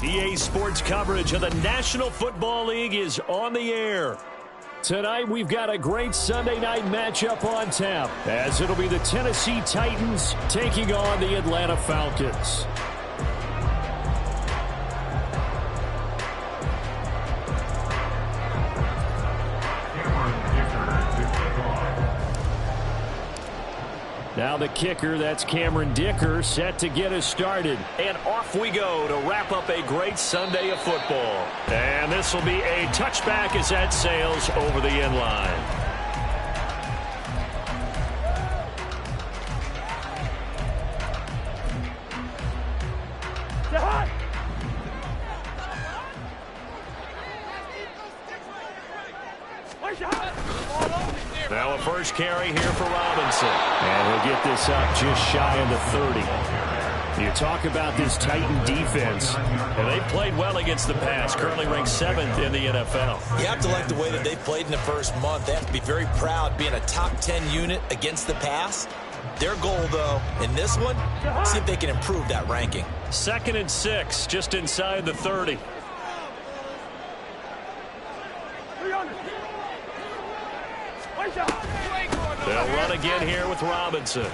EA Sports coverage of the National Football League is on the air. Tonight, we've got a great Sunday night matchup on tap, as it'll be the Tennessee Titans taking on the Atlanta Falcons. Now the kicker, that's Cameron Dicker, set to get us started. And off we go to wrap up a great Sunday of football. And this will be a touchback as that sails over the end line. Now a first carry here for Robinson. And he'll get this up just shy of the 30. You talk about this Titan defense. And they've played well against the pass. Currently ranked 7th in the NFL. You have to like the way that they played in the first month. They have to be very proud being a top 10 unit against the pass. Their goal, though, in this one, see if they can improve that ranking. 2nd and 6, just inside the 30. They'll run again here with Robinson. And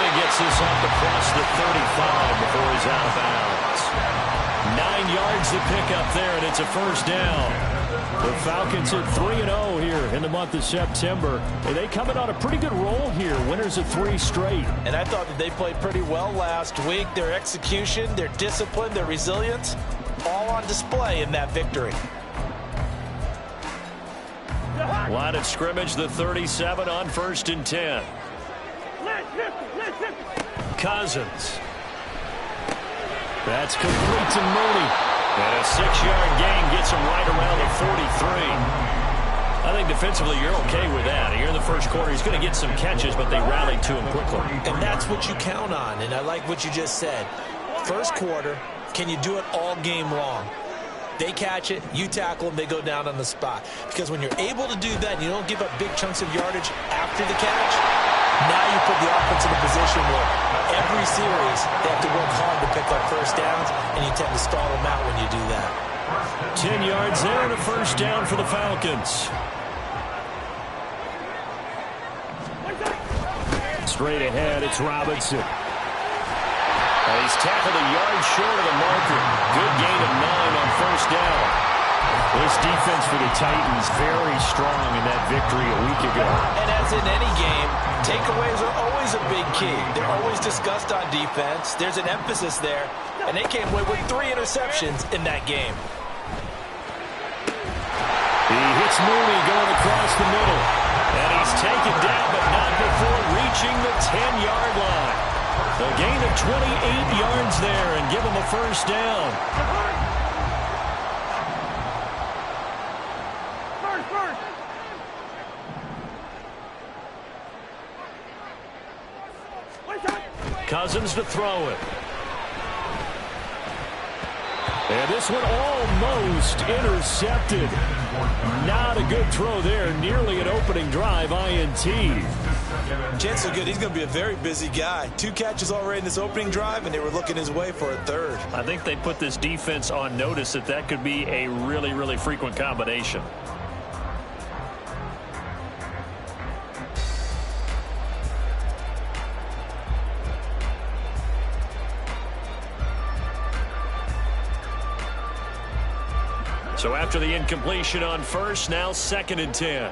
he gets this up across the 35 before he's out of bounds. 9 yards to pick up there, and it's a first down. The Falcons at 3-0 here in the month of September. And they come in on a pretty good roll here, winners of 3 straight. And I thought that they played pretty well last week. Their execution, their discipline, their resilience, all on display in that victory. Line of scrimmage, the 37 on 1st and 10. Cousins. That's complete to Mooney. And a 6-yard gain gets him right around the 43. I think defensively you're okay with that. Here in the first quarter, he's going to get some catches, but they rallied to him quickly. And that's what you count on, and I like what you just said. First quarter, can you do it all game long? They catch it, you tackle them, they go down on the spot. Because when you're able to do that and you don't give up big chunks of yardage after the catch, now you put the offense in a position where every series they have to work hard to pick up first downs, and you tend to stall them out when you do that. 10 yards there and a first down for the Falcons. Straight ahead, it's Robinson. He's tackled a yard short of the marker. Good gain of 9 on first down. This defense for the Titans very strong in that victory a week ago. And as in any game, takeaways are always a big key. They're always discussed on defense. There's an emphasis there, and they came away with 3 interceptions in that game. He hits Mooney going across the middle. And he's taken down, but not before reaching the 10-yard line. A gain of 28 yards there and give him a first down. Cousins to throw it. And this one almost intercepted. Not a good throw there. Nearly an opening drive INT. Chances are good. He's going to be a very busy guy. 2 catches already in this opening drive, and they were looking his way for a 3rd. I think they put this defense on notice that that could be a really, really frequent combination. So after the incompletion on first, now 2nd and 10.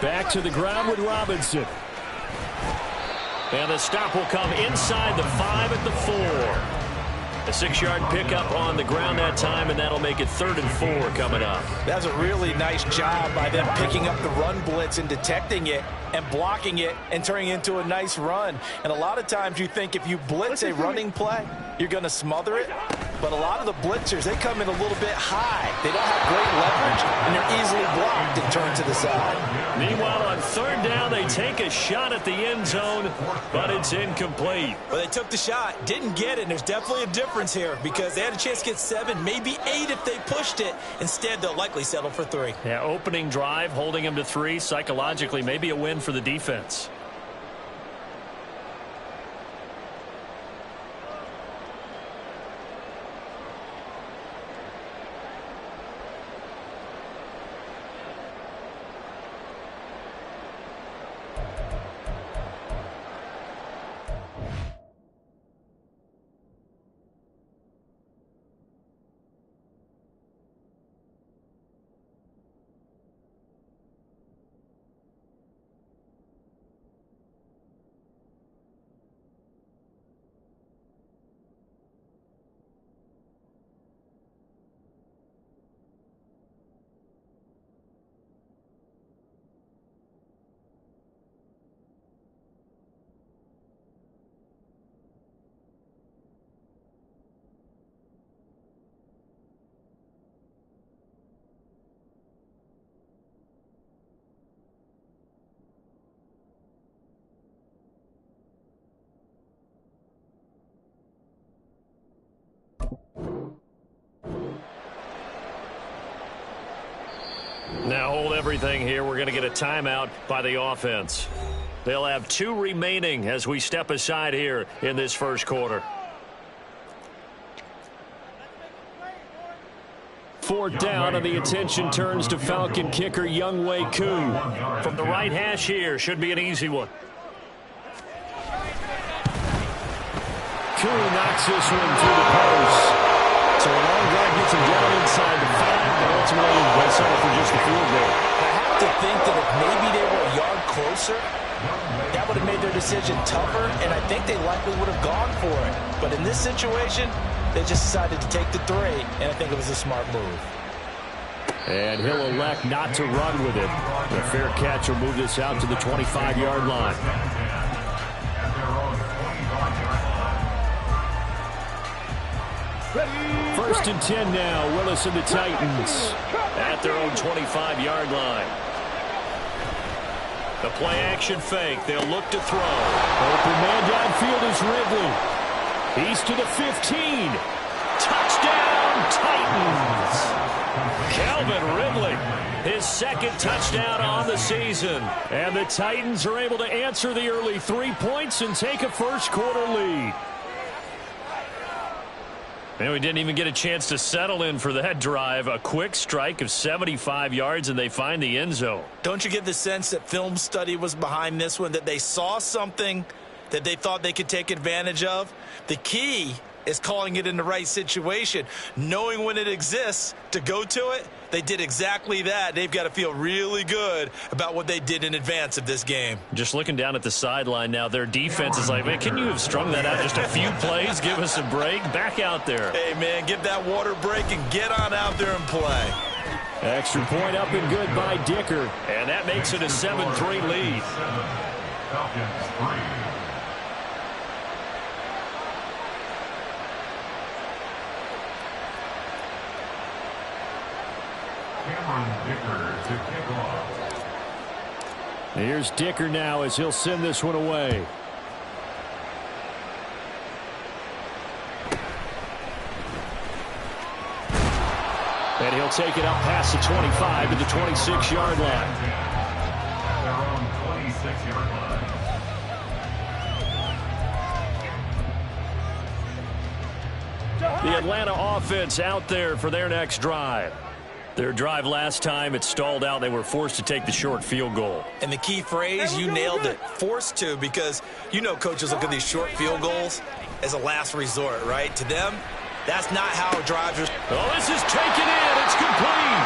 Back to the ground with Robinson. And the stop will come inside the 5 at the 4. A 6-yard pickup on the ground that time, and that'll make it 3rd and 4 coming up. That's a really nice job by them picking up the run blitz and detecting it and blocking it and turning it into a nice run. And a lot of times you think if you blitz a running play, you're going to smother it. But a lot of the blitzers, they come in a little bit high. They don't have great leverage, and they're easily blocked and turned to the side. Meanwhile, on third down, they take a shot at the end zone, but it's incomplete. Well, they took the shot, didn't get it, and there's definitely a difference here because they had a chance to get 7, maybe 8 if they pushed it. Instead, they'll likely settle for 3. Yeah, opening drive, holding them to 3, psychologically, maybe a win for the defense. Now hold everything here. We're going to get a timeout by the offense. They'll have 2 remaining as we step aside here in this first quarter. Fourth down, and the attention turns to Falcon kicker Younghoe Koo. From the right hash here, should be an easy one. Koo knocks this one through the post. So a long drive gets him down inside the 5, but ultimately they settle for just a field goal. I have to think that if maybe they were a yard closer, that would have made their decision tougher, and I think they likely would have gone for it. But in this situation, they just decided to take the 3, and I think it was a smart move. And he'll elect not to run with it. The fair catch will move this out to the 25-yard line. First and 10 now. Willis and the Titans at their own 25-yard line. The play-action fake. They'll look to throw. Open man downfield is Ridley. He's to the 15. Touchdown, Titans. Calvin Ridley, his second touchdown on the season. And the Titans are able to answer the early 3 points and take a first-quarter lead. And we didn't even get a chance to settle in for that drive. A quick strike of 75 yards, and they find the end zone. Don't you get the sense that film study was behind this one, that they saw something that they thought they could take advantage of? The key is calling it in the right situation, knowing when it exists to go to it. They did exactly that. They've got to feel really good about what they did in advance of this game. Just looking down at the sideline now, their defense is like, man, can you have strung that out just a few plays? Give us a break. Back out there. Hey, man, give that water break and get on out there and play. Extra point up and good by Dicker. And that makes it a 7-3 lead. Falcons 3. Here's Dicker now as he'll send this one away. And he'll take it up past the 25 to the 26-yard line. Their own 26-yard line. The Atlanta offense out there for their next drive. Their drive last time, it stalled out. They were forced to take the short field goal. And the key phrase, you nailed it, forced to, because you know coaches look at these short field goals as a last resort, right? To them, that's not how drives are. Oh, this is taken in. It's complete.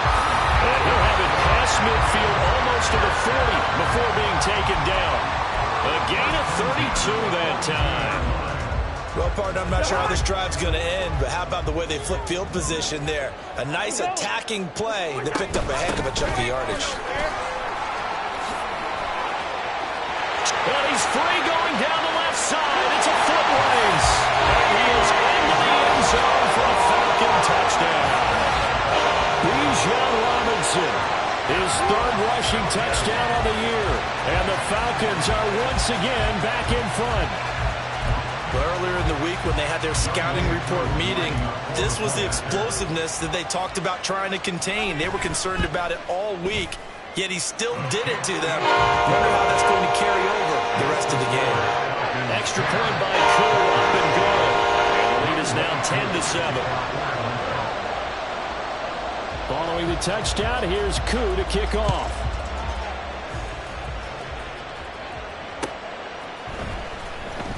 And he'll have it past midfield almost to the 40 before being taken down. A gain of 32 that time. Well, partner, I'm not sure how this drive's going to end, but how about the way they flip field position there? A nice attacking play that picked up a heck of a chunk of yardage. Well, he's free going down the left side. It's a foot race. And he is into the end zone for a touchdown. Bijan Robinson, his third rushing touchdown on the year. And the Falcons are once again back in front. Earlier in the week when they had their scouting report meeting, this was the explosiveness that they talked about trying to contain. They were concerned about it all week, yet he still did it to them. Wonder how that's going to carry over the rest of the game. Extra point by Koo, up and good. And the lead is now 10-7. Following the touchdown, here's Koo to kick off.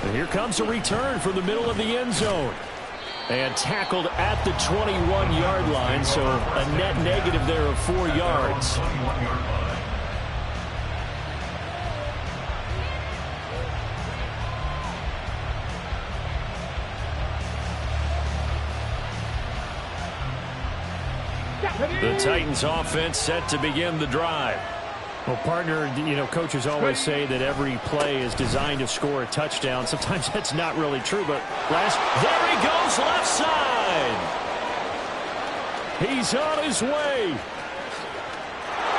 And here comes a return from the middle of the end zone. And tackled at the 21-yard line, so a net negative there of 4 yards. The Titans offense set to begin the drive. Well, partner, you know, coaches always say that every play is designed to score a touchdown. Sometimes that's not really true, but there he goes, left side. He's on his way.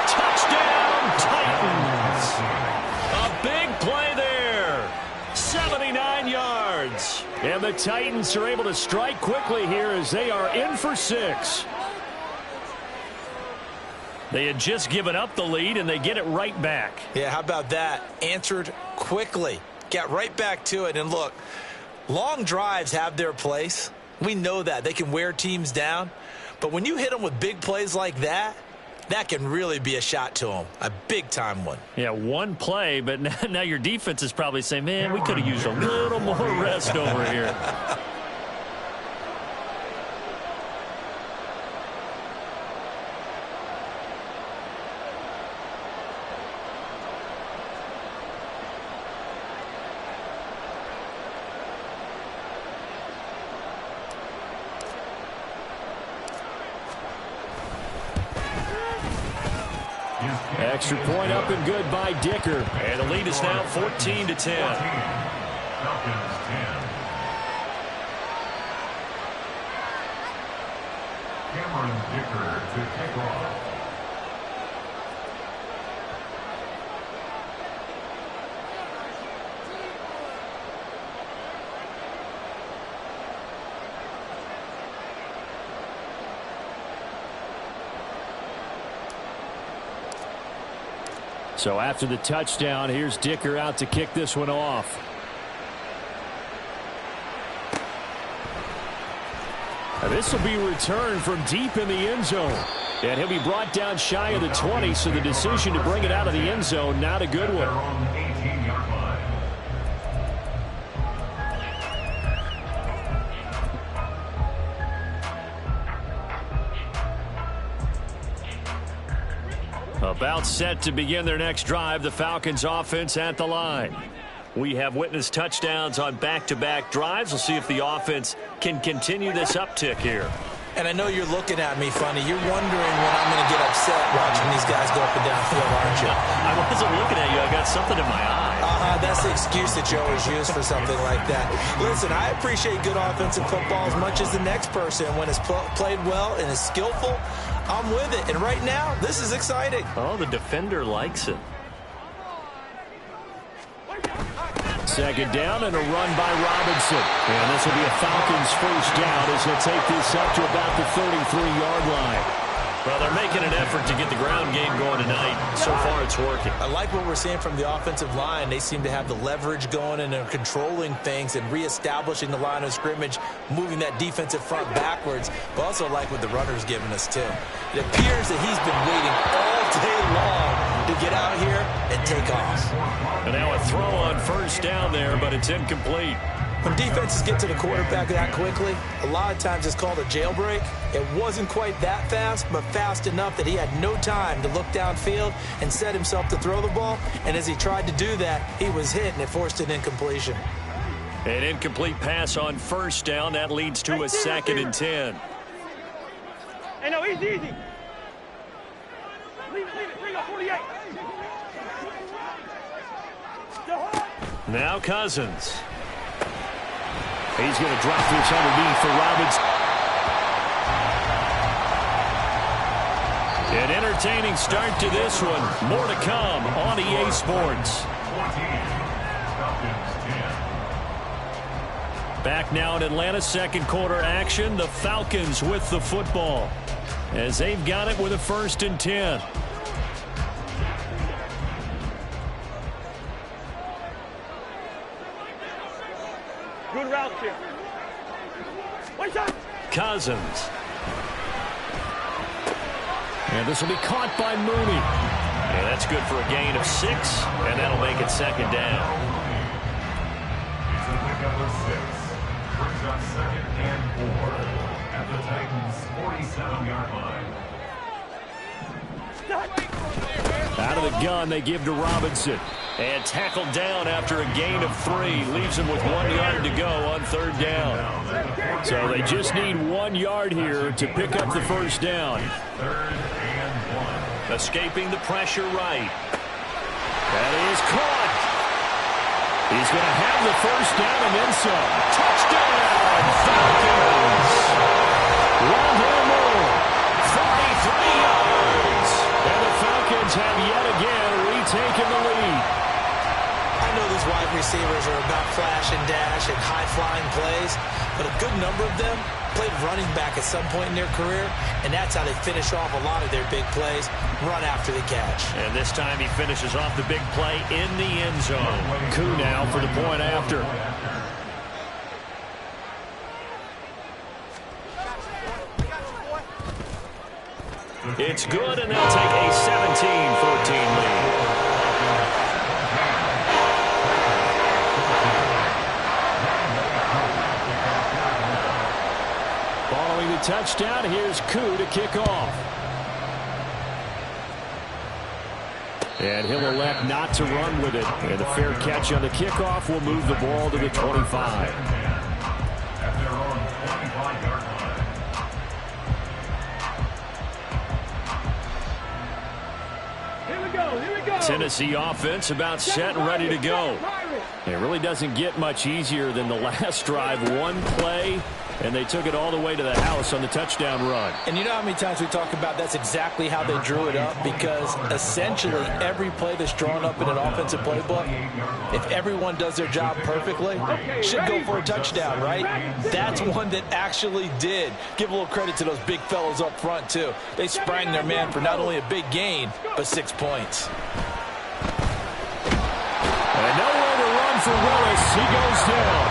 Touchdown, Titans. A big play there. 79 yards. And the Titans are able to strike quickly here as they are in for 6. They had just given up the lead, and they get it right back. Yeah, how about that? Answered quickly. Got right back to it. And look, long drives have their place. We know that. They can wear teams down. But when you hit them with big plays like that, that can really be a shot to them. A big-time one. Yeah, one play, but now your defense is probably saying, man, we could have used a little more rest over here. Extra point up and good by Dicker. And the lead is now 14-10. Cameron Dicker to kick off. So after the touchdown, here's Dicker out to kick this one off. Now this will be returned from deep in the end zone. And he'll be brought down shy of the 20, so the decision to bring it out of the end zone, not a good one. About set to begin their next drive, the Falcons offense at the line. We have witnessed touchdowns on back-to-back drives. We'll see if the offense can continue this uptick here. And I know you're looking at me funny. You're wondering when I'm going to get upset watching these guys go up and down field, aren't you? I wasn't looking at you. I got something in my eye. That's the excuse that you always use for something like that. Listen, I appreciate good offensive football as much as the next person. When it's played well and is skillful, I'm with it. And right now, this is exciting. Oh, the defender likes it. Second down and a run by Robinson. And this will be a Falcons first down as he'll take this up to about the 33-yard line. Well, they're making an effort to get the ground game going tonight. So far, it's working. I like what we're seeing from the offensive line. They seem to have the leverage going and they're controlling things and reestablishing the line of scrimmage, moving that defensive front backwards. But also like what the runner's giving us, too. It appears that he's been waiting all day long to get out here and take off. And now a throw on first down there, but it's incomplete. When defenses get to the quarterback that quickly, a lot of times it's called a jailbreak. It wasn't quite that fast, but fast enough that he had no time to look downfield and set himself to throw the ball. And as he tried to do that, he was hit, and it forced an incompletion. An incomplete pass on first down. That leads to a 2nd and 10. Hey, no, easy. Leave it. Bring up 48. Now Cousins. He's going to drop this underneath for Robinson. An entertaining start to this one. More to come on EA Sports. Back now in Atlanta, second quarter action. The Falcons with the football as they've got it with a 1st and 10. Good route here. One shot. Cousins. And this will be caught by Mooney. And that's good for a gain of 6, and that'll make it 2nd down. It's a pickup of 6. Brings up 2nd and 4 at the Titans' 47-yard line. Out of the gun, they give to Robinson. And tackled down after a gain of 3. Leaves him with 1 yard to go on 3rd down. So they just need 1 yard here to pick up the 1st down. 3rd and 1. Escaping the pressure right. That is caught. He's going to have the 1st down and then some. Touchdown, Falcons. Rondell Moore, 43 yards. And the Falcons have yet again retaken the lead. I know these wide receivers are about flash and dash and high-flying plays, but a good number of them played running back at some point in their career, and that's how they finish off a lot of their big plays, run after the catch. And this time he finishes off the big play in the end zone. Koo now for the point after. It's good, and they'll take a 17-14 lead. Following the touchdown, here's Koo to kick off. And he'll elect not to run with it. And a fair catch on the kickoff will move the ball to the 25. At their own 25-yard line. Here we go. Tennessee offense about set and ready to go. It really doesn't get much easier than the last drive. 1 play, and they took it all the way to the house on the touchdown run. And you know how many times we talk about that's exactly how they drew it up, because essentially every play that's drawn up in an offensive playbook, if everyone does their job perfectly, should go for a touchdown, right? That's one that actually did. Give a little credit to those big fellows up front, too. They sprang their man for not only a big gain, but 6 points. And nowhere to run for Willis. He goes down.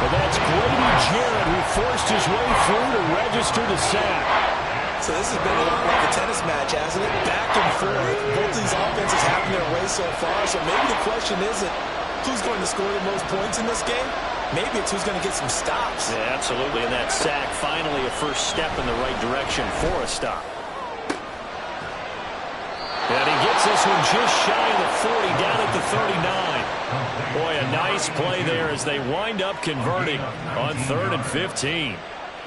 And that's Grady Jarrett who forced his way through to register the sack. So this has been a lot like a tennis match, hasn't it? Back and forth. Both these offenses having their way so far. So maybe the question isn't who's going to score the most points in this game. Maybe it's who's going to get some stops. Yeah, absolutely. And that sack, finally a first step in the right direction for a stop. And he gets this one just shy of the 40, down at the 39. Boy, a nice play there as they wind up converting on 3rd and 15.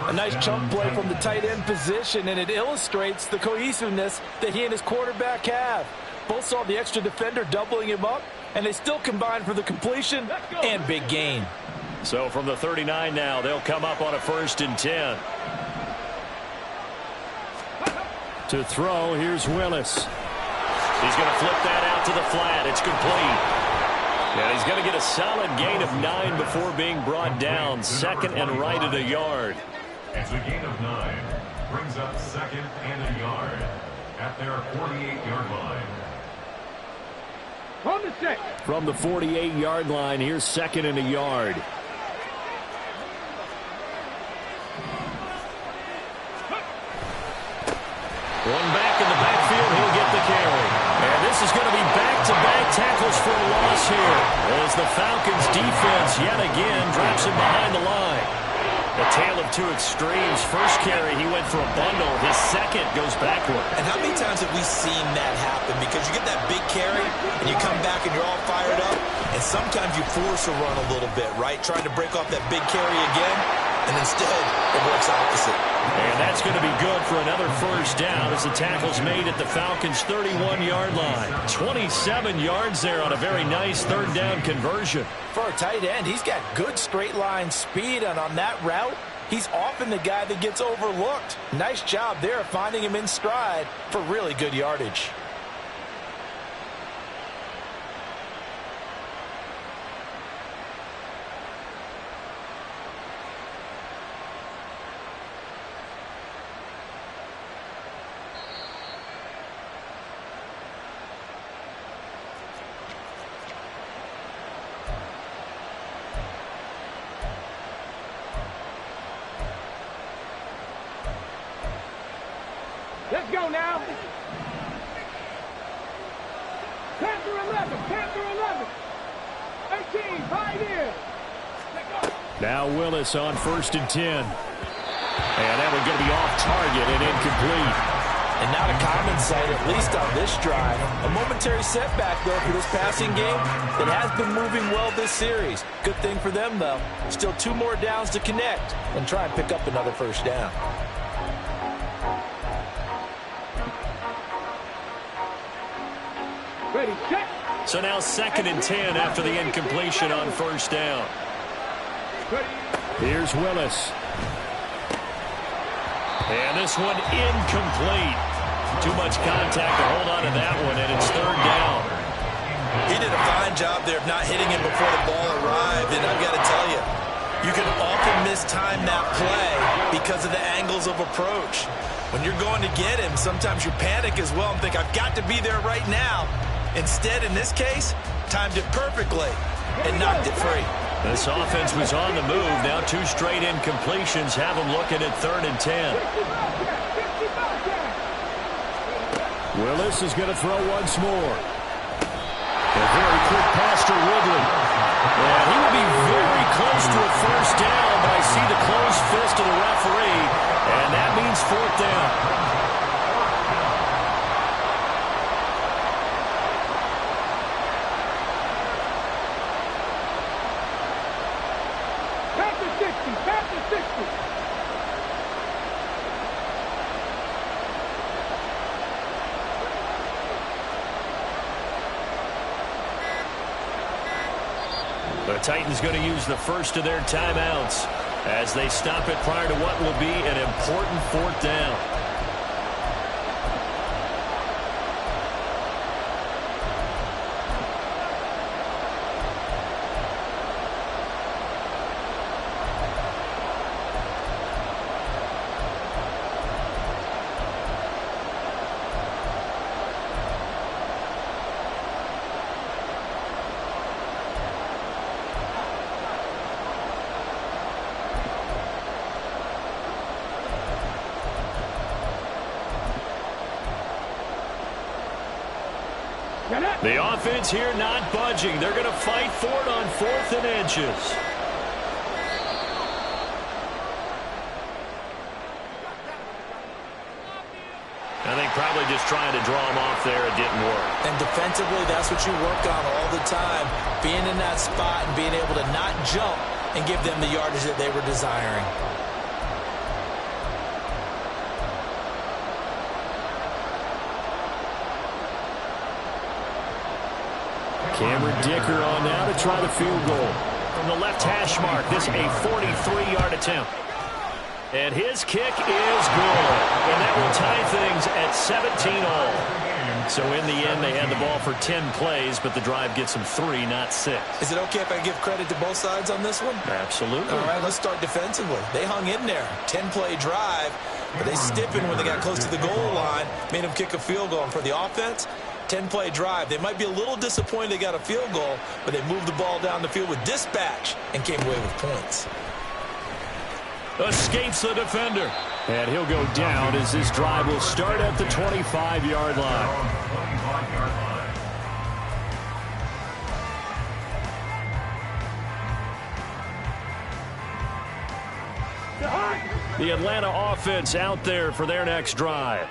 A nice chunk play from the tight end position, and it illustrates the cohesiveness that he and his quarterback have. Both saw the extra defender doubling him up, and they still combined for the completion and big gain. So from the 39 now, they'll come up on a 1st and 10. To throw, here's Willis. He's going to flip that out to the flat. It's complete. And he's going to get a solid gain of 9 before being brought down. 2nd and right at a yard. It's a gain of 9. Brings up 2nd and a yard at their 48-yard line. From the 6. From the 48-yard line, here's 2nd and a yard. One back in the backfield, he'll get the carry. And this is going to be back-to-back tackles for a loss here, as the Falcons defense yet again drops him behind the line. A tale of 2 extremes. First carry, he went for a bundle. His second goes backward. And how many times have we seen that happen? Because you get that big carry, and you come back and you're all fired up, and sometimes you force a run a little bit, right? Trying to break off that big carry again, and instead it works opposite. And that's going to be good for another 1st down as the tackle's made at the Falcons' 31-yard line. 27 yards there on a very nice 3rd down conversion. For a tight end, he's got good straight line speed, and on that route, He's often the guy that gets overlooked. Nice job there finding him in stride for really good yardage. Let's go now. Panther 11, Panther 11. 18, pioneer. Now Willis on 1st and 10. And that one going to be off target and incomplete. And not a common sight, at least on this drive. A momentary setback, though, for this passing game that has been moving well this series. Good thing for them, though. Still 2 more downs to connect and try and pick up another first down. Ready, check. So now 2nd and 10 after the incompletion on 1st down. Here's Willis. And this one incomplete. Too much contact to hold on to that one, and it's 3rd down. He did a fine job there of not hitting him before the ball arrived, and I've got to tell you, you can often mistime that play because of the angles of approach. When you're going to get him, sometimes you panic as well and think, I've got to be there right now. Instead, in this case, timed it perfectly and knocked it free. This offense was on the move. Now 2 straight incompletions have them looking at 3rd and 10. Willis is going to throw once more. A very quick pass to Ridley. And he will be very close to a first down, but I see the closed fist of the referee, and that means 4th down. The Titans going to use the first of their timeouts as they stop it prior to what will be an important 4th down. The offense here not budging. They're going to fight for it on 4th and inches. I think probably just trying to draw him off there. It didn't work. And defensively, that's what you work on all the time. Being in that spot and being able to not jump and give them the yardage that they were desiring. Cameron Dicker on now to try the field goal. From the left hash mark, this a 43-yard attempt. And his kick is good. And that will tie things at 17-all. So in the end, they had the ball for 10 plays, but the drive gets them 3, not 6. Is it okay if I give credit to both sides on this one? Absolutely. All right, let's start defensively. They hung in there. 10-play drive, but they stiffened when they got close to the goal line, made them kick a field goal. And for the offense, 10-play drive. They might be a little disappointed they got a field goal, but they moved the ball down the field with dispatch and came away with points. Escapes the defender. And he'll go down as this drive will start at the 25-yard line. The Atlanta offense out there for their next drive.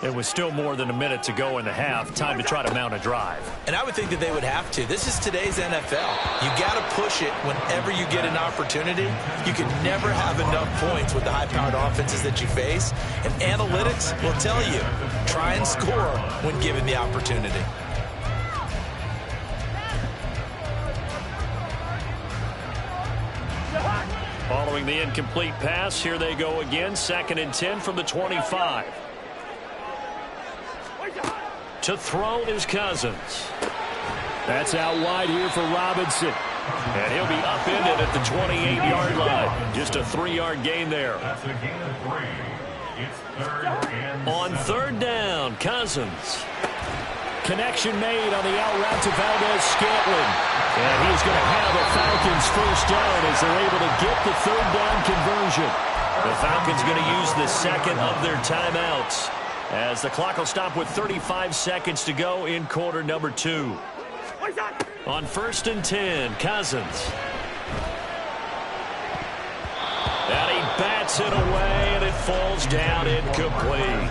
It was still more than a minute to go in the half. Time to try to mount a drive. And I would think that they would have to. This is today's NFL. You got to push it whenever you get an opportunity. You can never have enough points with the high-powered offenses that you face. And analytics will tell you, try and score when given the opportunity. All of Throwing the incomplete pass. Here they go again. 2nd and 10 from the 25. To throw is Cousins. That's out wide here for Robinson. And he'll be upended at the 28-yard line. Just a 3-yard gain there. That's a gain of 3. It's 3rd and On 7. 3rd down, Cousins. Connection made on the out route to Valdez-Scantling. And he's going to have a Falcons first down as they're able to get the 3rd down conversion. The Falcons going to use the 2nd of their timeouts as the clock will stop with 35 seconds to go in quarter number 2. On 1st and 10, Cousins. And he bats it away, and it falls down incomplete.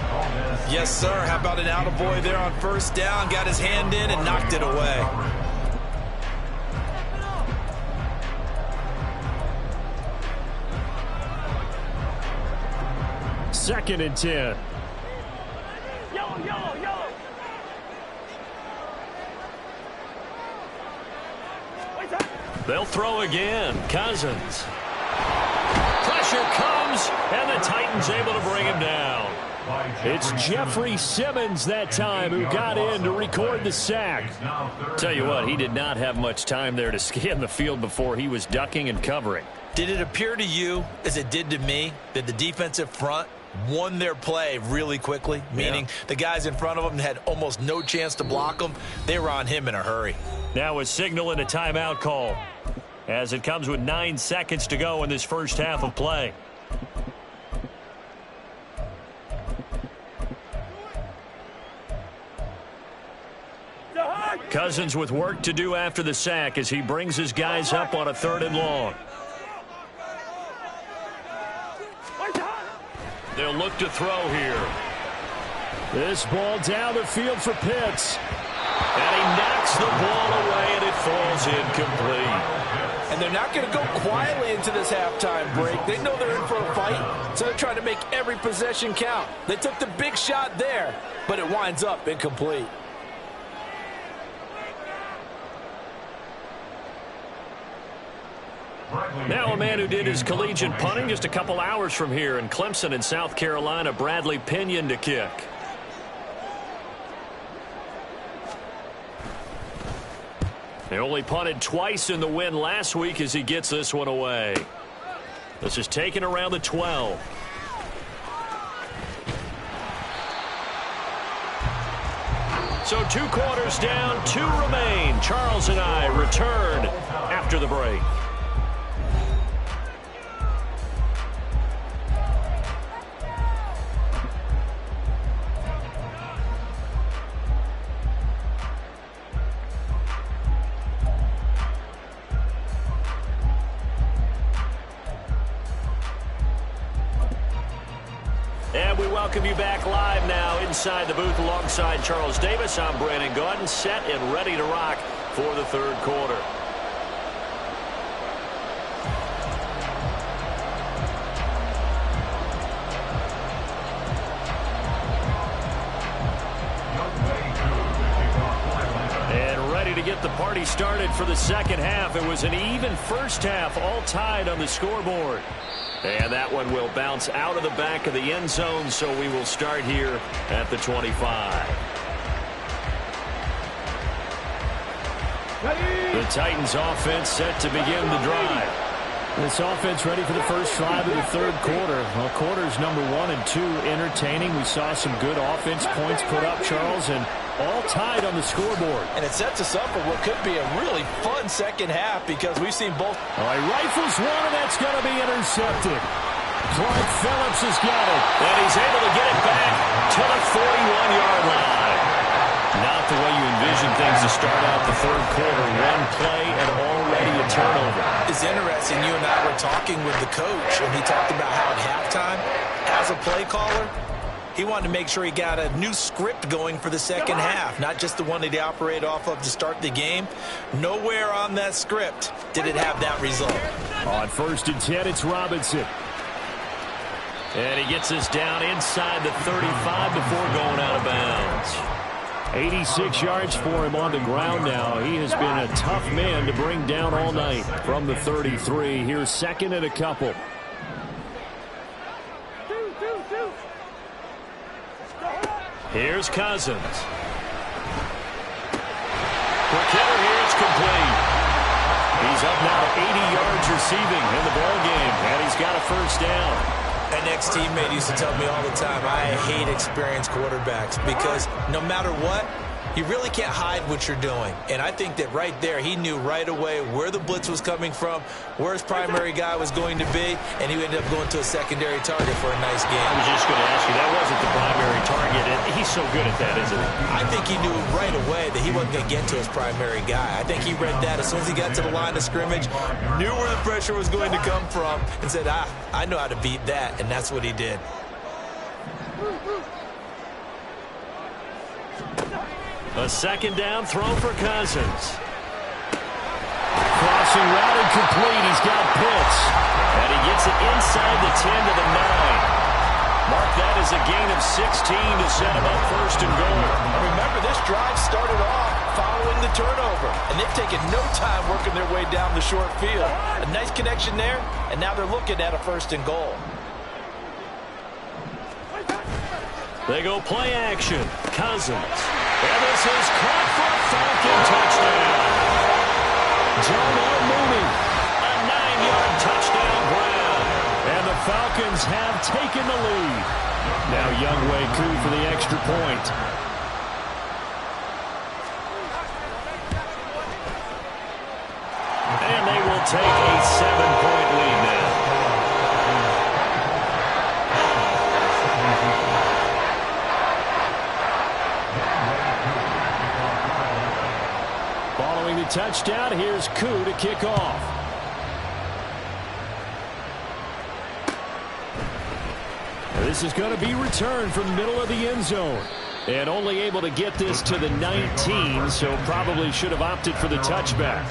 Yes, sir. How about an attaboy there on 1st down? Got his hand in and knocked it away. Second and 10. They'll throw again. Cousins. Pressure comes, and the Titans able to bring him down. It's Jeffrey Simmons that time who got in to record the sack. Tell you what, he did not have much time there to scan the field before he was ducking and covering. Did it appear to you, as it did to me, that the defensive front won their play really quickly? Meaning the guys in front of them had almost no chance to block them. They were on him in a hurry. Now a signal and a timeout call as it comes with 9 seconds to go in this first half of play. Cousins with work to do after the sack as he brings his guys up on a 3rd and long. They'll look to throw here. This ball down the field for Pitts. And he knocks the ball away, and it falls incomplete. And they're not going to go quietly into this halftime break. They know they're in for a fight, so they're trying to make every possession count. They took the big shot there, but it winds up incomplete. Now a man who did his collegiate punting just a couple hours from here in Clemson in South Carolina, Bradley Pinion to kick. They only punted twice in the win last week as he gets this one away. This is taken around the 12. So 2 quarters down, 2 remain. Charles and I return after the break. And we welcome you back live now inside the booth alongside Charles Davis. I'm Brandon Gaudin, set and ready to rock for the 3rd quarter. And ready to get the party started for the 2nd half. It was an even first half, all tied on the scoreboard. And that one will bounce out of the back of the end zone, so we will start here at the 25. The Titans offense set to begin the drive. This offense ready for the first drive of the 3rd quarter. Well, quarters number 1 and 2 entertaining. We saw some good offense points put up, Charles, and all tied on the scoreboard. And it sets us up for what could be a really fun 2nd half because we've seen both. All right, rifles one, and that's going to be intercepted. Clark Phillips has got it. And he's able to get it back to the 41-yard line. Not the way you envision things to start out the 3rd quarter. 1 play and already a turnover. It's interesting. You and I were talking with the coach, and he talked about how at halftime, as a play caller, he wanted to make sure he got a new script going for the 2nd half, not just the one that he operated off of to start the game. Nowhere on that script did it have that result. On 1st and 10, it's Robinson. And he gets us down inside the 35 before going out of bounds. 86 yards for him on the ground now. He has been a tough man to bring down all night from the 33. Here's 2nd and a couple. Here's Cousins. Quick hitter here, it's complete. He's up now to 80 yards receiving in the ball game, and he's got a first down. An ex-teammate used to tell me all the time, I hate experienced quarterbacks because no matter what, you really can't hide what you're doing. And I think that right there, he knew right away where the blitz was coming from, where his primary guy was going to be, and he ended up going to a secondary target for a nice game. I was just going to ask you, that wasn't the primary target, and he's so good at that, isn't he? I think he knew right away that he wasn't going to get to his primary guy. I think he read that as soon as he got to the line of scrimmage, knew where the pressure was going to come from, and said, I know how to beat that, and that's what he did. A second down throw for Cousins. Crossing route incomplete. He's got Pitts. And he gets it inside the 10 to the 9. Mark that as a gain of 16 to set him up first and goal. Remember, this drive started off following the turnover, and they've taken no time working their way down the short field. A nice connection there, and now they're looking at a first and goal. They go play action. Cousins. And this is caught for a Falcon touchdown. Darnell Mooney, a 9-yard touchdown grab. And the Falcons have taken the lead. Now Younghoe Koo for the extra point. And they will take a 7-point lead now. Following the touchdown, here's Koo to kick off. This is going to be returned from the middle of the end zone. And only able to get this to the 19, so probably should have opted for the touchback.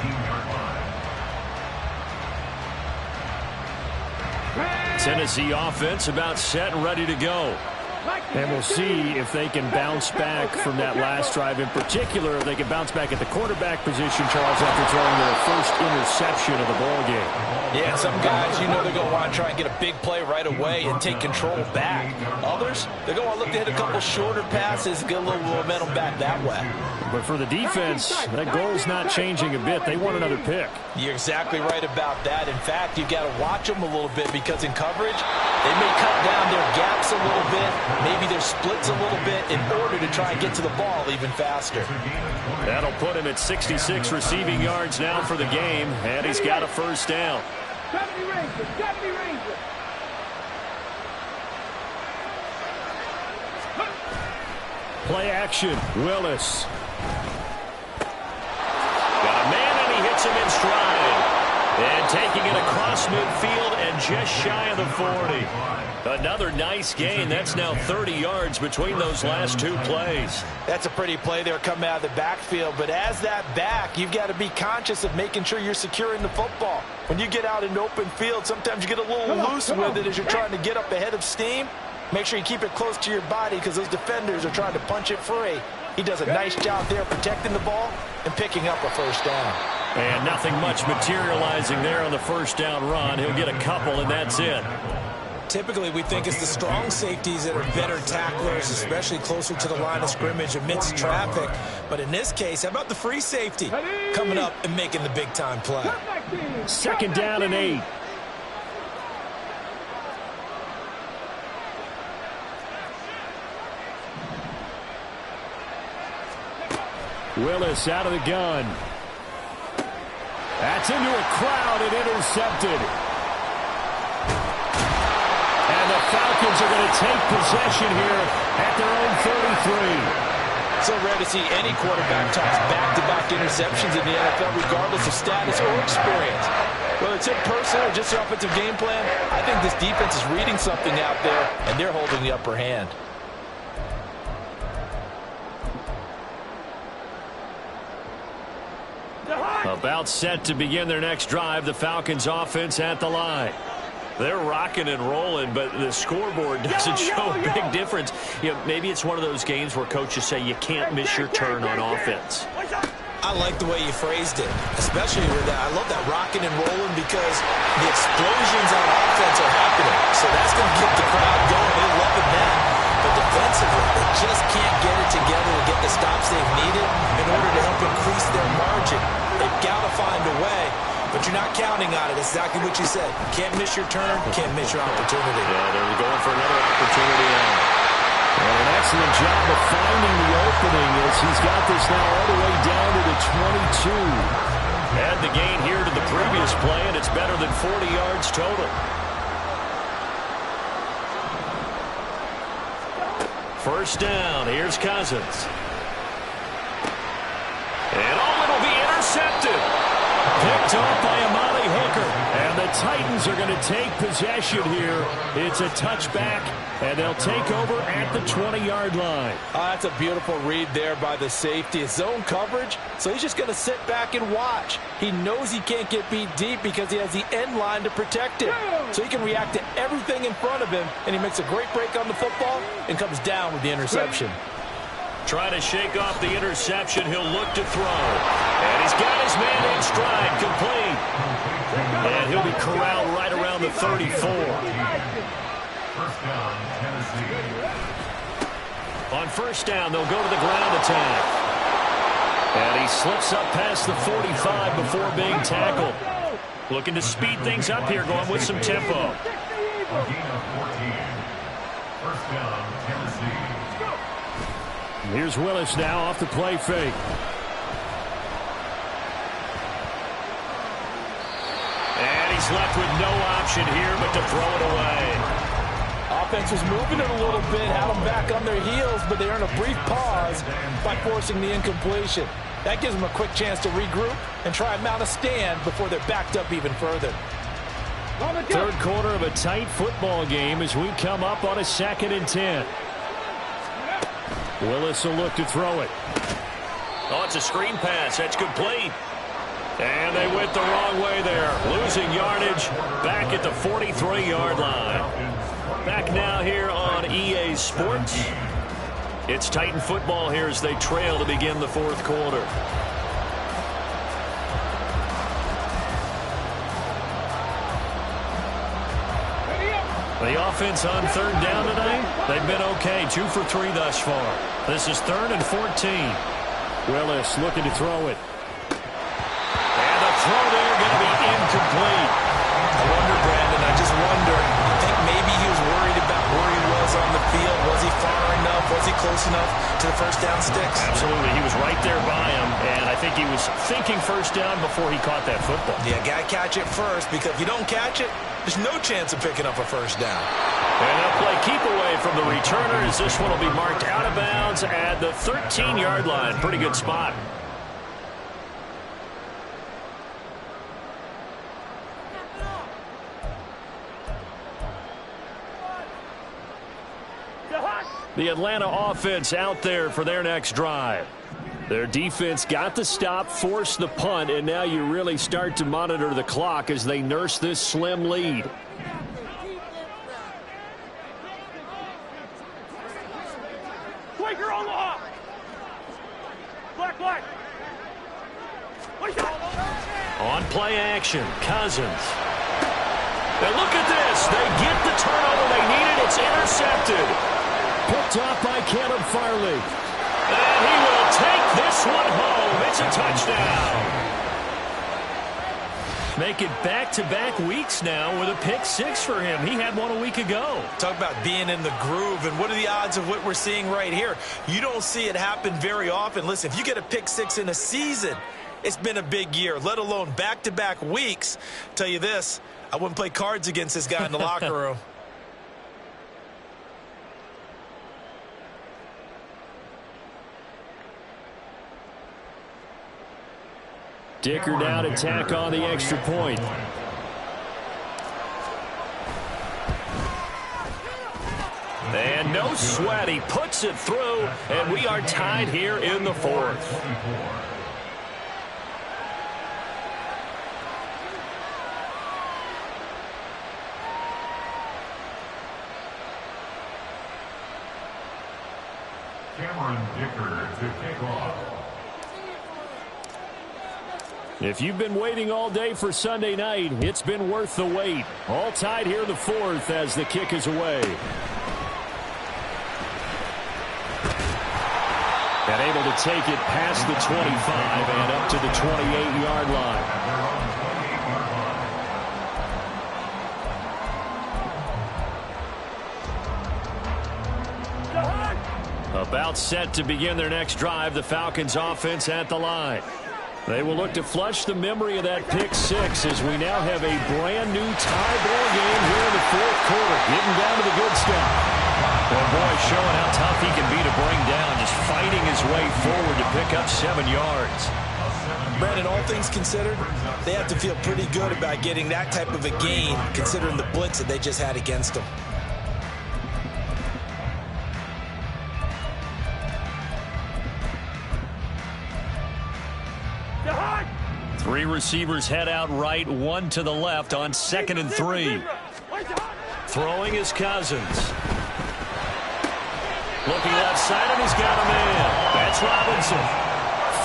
Tennessee offense about set and ready to go. And we'll see if they can bounce back from that last drive. In particular, if they can bounce back at the quarterback position, Charles, after throwing their first interception of the ball game. Yeah, some guys, you know, they're going to want to try and get a big play right away and take control back. Others, they're going to look to hit a couple shorter passes and get a little momentum back that way. But for the defense, that goal's not changing a bit. They want another pick. You're exactly right about that. In fact, you've got to watch them a little bit because in coverage, they may cut down their gaps a little bit, maybe their splits a little bit in order to try and get to the ball even faster. That'll put him at 66 receiving yards now for the game, and he's got a first down. Play action, Willis. Got a man, and he hits him in stride. And taking it across midfield and just shy of the 40. Another nice gain. That's now 30 yards between those last two plays. That's a pretty play there coming out of the backfield. But as that back, you've got to be conscious of making sure you're securing the football. When you get out in open field, sometimes you get a little loose with it as you're trying to get up ahead of steam. Make sure you keep it close to your body because those defenders are trying to punch it free. He does a nice job there protecting the ball and picking up a first down. And nothing much materializing there on the first down run. He'll get a couple, and that's it. Typically, we think it's the strong safeties that are better tacklers, especially closer to the line of scrimmage amidst traffic. But in this case, how about the free safety coming up and making the big-time play? Second down and 8. Willis out of the gun. That's into a crowd and intercepted. And the Falcons are going to take possession here at their own 33. So rare to see any quarterback toss back-to-back interceptions in the NFL, regardless of status or experience. Whether it's in person or just the offensive game plan, I think this defense is reading something out there, and they're holding the upper hand. About set to begin their next drive, the Falcons offense at the line. They're rocking and rolling, but the scoreboard doesn't show a big difference. You know, maybe it's one of those games where coaches say you can't miss your turn on offense. I like the way you phrased it, especially with that. I love that rocking and rolling because the explosions on offense are happening. So that's going to keep the crowd going. They're loving that. But defensively, they just can't but you're not counting on it. That's exactly what you said. Can't miss your turn, can't miss your opportunity. Yeah, they're going for another opportunity. And an excellent job of finding the opening as he's got this now all the way down to the 22. Add the gain here to the previous play, and it's better than 40 yards total. First down, here's Cousins. And it'll be intercepted. Picked off by Amali Hooker. And the Titans are going to take possession here. It's a touchback, and they'll take over at the 20-yard line. That's a beautiful read there by the safety. It's zone coverage, so he's just going to sit back and watch. He knows he can't get beat deep because he has the end line to protect him. So he can react to everything in front of him, and he makes a great break on the football and comes down with the interception. Trying to shake off the interception. He'll look to throw. And he's got his man in stride, complete. And he'll be corralled right around the 34. First down, Tennessee. On first down, they'll go to the ground attack. And he slips up past the 45 before being tackled. Looking to speed things up here, going with some tempo. A gain of 14. First down, Tennessee. Here's Willis now off the play fake. And he's left with no option here but to throw it away. Offense was moving it a little bit, had them back on their heels, but they earned a brief pause by forcing the incompletion. That gives them a quick chance to regroup and try and mount a stand before they're backed up even further. Third quarter of a tight football game as we come up on a 2nd and 10. Willis will look to throw it. Oh, it's a screen pass. That's complete. And they went the wrong way there. Losing yardage back at the 43-yard line. Back now here on EA Sports. It's Titan football here as they trail to begin the 4th quarter. The offense on 3rd down tonight, they've been okay. 2 for 3 thus far. This is 3rd and 14. Willis looking to throw it. And the throw there going to be incomplete. I wonder, Brandon, I just wonder, I think maybe he was worried about where he was on the field. Was he far enough? Was he close enough to the first down sticks? Absolutely. He was right there by him, and I think he was thinking first down before he caught that football. Yeah, got to catch it first, because if you don't catch it, there's no chance of picking up a first down. And they'll play keep away from the returner as this one will be marked out of bounds at the 13-yard line. Pretty good spot. The Atlanta offense out there for their next drive. Their defense got the stop, forced the punt, and now you really start to monitor the clock as they nurse this slim lead. On play action, Cousins. And look at this. They get the turnover they needed. It's intercepted. Picked off by Caleb Farley. And he will take this one home. It's a touchdown. Make it back-to-back weeks now with a pick 6 for him. He had one a week ago. Talk about being in the groove, and what are the odds of what we're seeing right here? You don't see it happen very often. Listen, if you get a pick 6 in a season, it's been a big year, let alone back-to-back weeks. Tell you this, I wouldn't play cards against this guy in the locker room. Dicker down to tack on the extra point. And no sweat. He puts it through, and we are tied here in the 4th. Cameron Dicker to kick off. If you've been waiting all day for Sunday night, it's been worth the wait. All tied here in the 4th as the kick is away. And able to take it past the 25 and up to the 28-yard line. About set to begin their next drive, the Falcons offense at the line. They will look to flush the memory of that pick six as we now have a brand new tie ball game here in the fourth quarter. Getting down to the good stuff. Well, boy, showing how tough he can be to bring down, just fighting his way forward to pick up 7 yards. Brandon, all things considered, they have to feel pretty good about getting that type of a gain considering the blitz that they just had against them. Three receivers head out right, one to the left on 2nd and 3. Throwing is Cousins. Looking left side, and he's got a man. That's Robinson.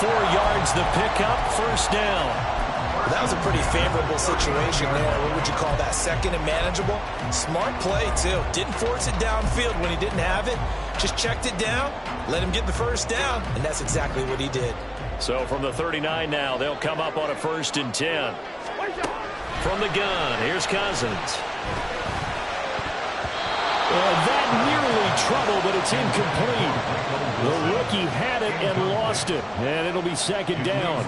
4 yards the pickup, first down. That was a pretty favorable situation there. What would you call that? 2nd and manageable? Smart play, too. Didn't force it downfield when he didn't have it. Just checked it down, let him get the first down, and that's exactly what he did. So from the 39 now, they'll come up on a 1st and 10. From the gun, here's Cousins. That nearly trouble, but it's incomplete. The rookie had it and lost it, and it'll be 2nd down.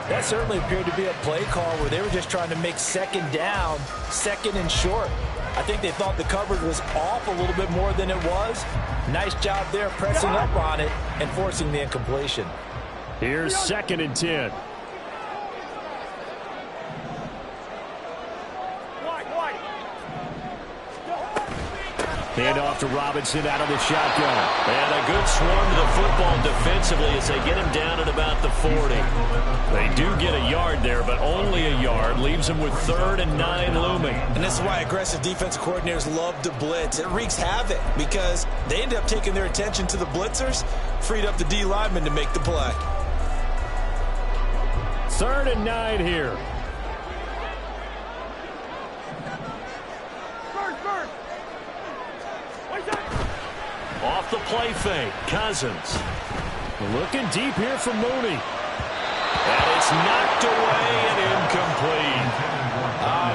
That certainly appeared to be a play call where they were just trying to make 2nd down, 2nd and short. I think they thought the coverage was off a little bit more than it was. Nice job there pressing up on it and forcing the incompletion. Here's 2nd and 10. Hand off to Robinson out of the shotgun. And a good swarm to the football defensively as they get him down at about the 40. They do get a yard there, but only a yard. Leaves them with 3rd and 9 looming. And this is why aggressive defensive coordinators love to blitz. It wreaks havoc because they end up taking their attention to the blitzers, freed up the D lineman to make the play. 3rd and 9 here. Off the play fake, Cousins. Looking deep here for Mooney. And it's knocked away and incomplete.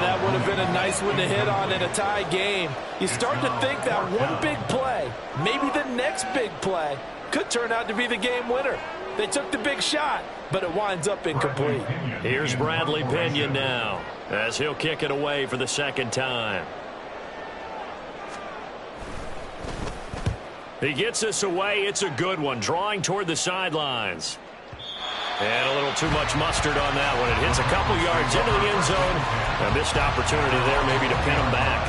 That would have been a nice one to hit on in a tie game. You start to think that one big play, maybe the next big play, could turn out to be the game winner. They took the big shot, but it winds up incomplete. Here's Bradley Pena now as he'll kick it away for the 2nd time. He gets this away. It's a good one. Drawing toward the sidelines. And a little too much mustard on that one. It hits a couple yards into the end zone. A missed opportunity there maybe to pin him back.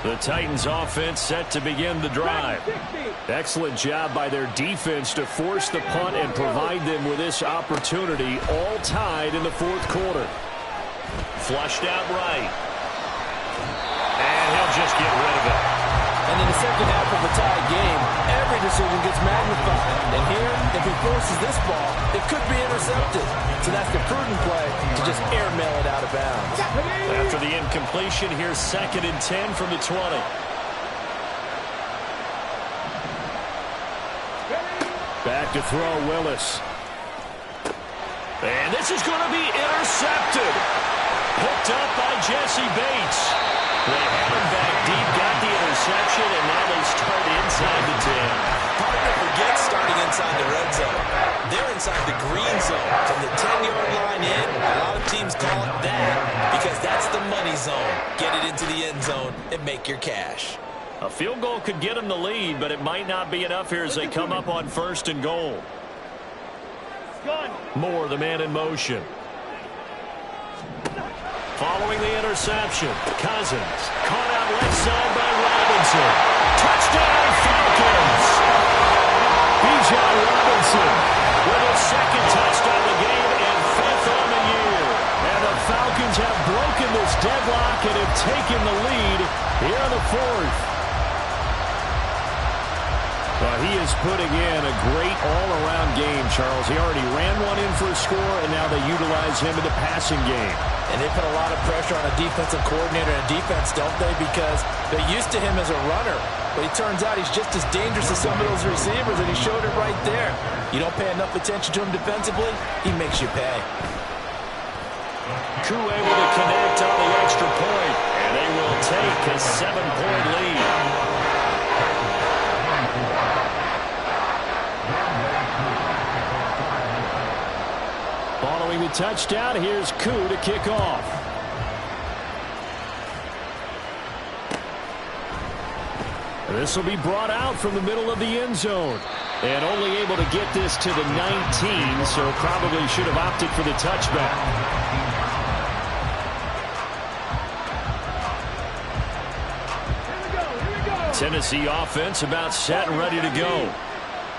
The Titans offense set to begin the drive. Excellent job by their defense to force the punt and provide them with this opportunity, all tied in the 4th quarter. Flushed out right. And he'll just get rid of it. And in the 2nd half of a tie game, every decision gets magnified. And here, if he forces this ball, it could be intercepted. So that's the prudent play to just airmail it out of bounds. After the incompletion, here's 2nd and 10 from the 20. Back to throw, Willis. And this is going to be intercepted. Picked up by Jesse Bates. They had him back deep, got the interception, and now they start inside the 10. Hard to forget starting inside the red zone. They're inside the green zone. From the 10-yard line in, a lot of teams call it that because that's the money zone. Get it into the end zone and make your cash. A field goal could get them the lead, but it might not be enough here as they come up on 1st and goal. Moore, the man in motion. Following the interception, Cousins caught out left side by Robinson. Touchdown, Falcons! Bijan Robinson with his 2nd touchdown of the game and 5th on the year. And the Falcons have broken this deadlock and have taken the lead here in the 4th. He is putting in a great all-around game, Charles. He already ran one in for a score, and now they utilize him in the passing game. And they put a lot of pressure on a defensive coordinator and defense, don't they? Because they're used to him as a runner. But it turns out he's just as dangerous as some of those receivers, and he showed it right there. You don't pay enough attention to him defensively, he makes you pay. Koo able to connect on the extra point, and they will take a 7-point lead. Following the touchdown, here's Koo to kick off. This will be brought out from the middle of the end zone. And only able to get this to the 19, so probably should have opted for the touchback. Tennessee offense about set and ready to go.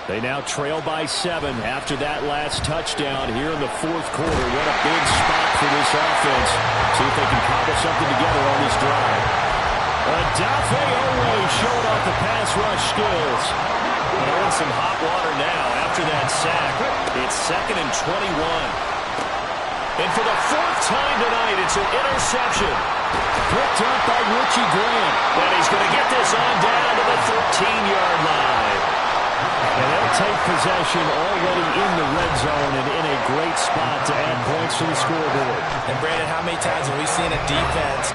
They now trail by 7 after that last touchdown here in the fourth quarter. What a big spot for this offense. See if they can cobble something together on this drive. Odafe Oweh showing off the pass rush skills. They're in some hot water now after that sack. It's 2nd and 21. And for the 4th time tonight, it's an interception. Picked up by Richie Grant. And he's going to get this on down to the 13-yard line. And they'll take possession already in the red zone and in a great spot to add points to the scoreboard. And Brandon, how many times have we seen a defense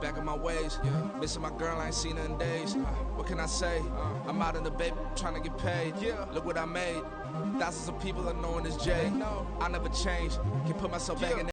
back in my ways, missing my girl, I ain't seen her in days. What can I say? I'm out in the baby, trying to get paid. Look what I made. Thousands of people are knowing this Jay. I never change. Can put myself back in